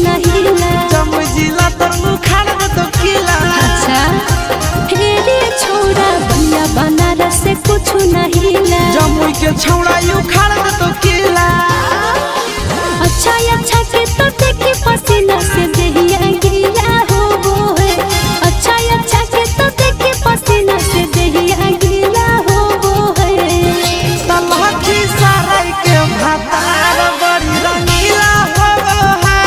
नहीं ला जमुई जिला तो उखाड़ दे तो किला। अच्छा हेरे छोड़ा बलिया बनारस से कुछ नहीं ला जमुई के छौड़ा उखाड़ दे तो किला। अच्छा अच्छा के तो देखी पसीना से देहिया गीला हो वो है। अच्छा अच्छा के तो देखी पसीना से देहिया गीला हो वो है। तलहटी सराय के भातार बड़ी रंगीला हो वो है।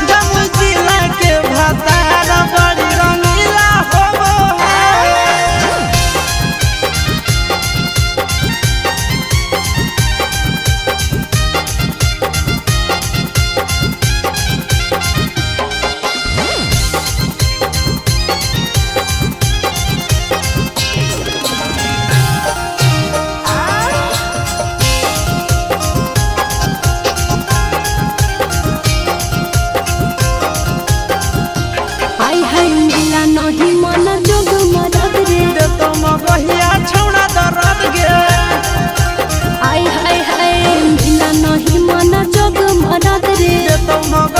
जमुई जिला के भातार बड़ी रंगीला हो वो है। आई हाय मिला नहीं मन जोग मरद रे दे तो मगहिया छौड़ा दर्द गे। आई हाय हाय मिला नहीं मन जोग मरद रे दे तो मग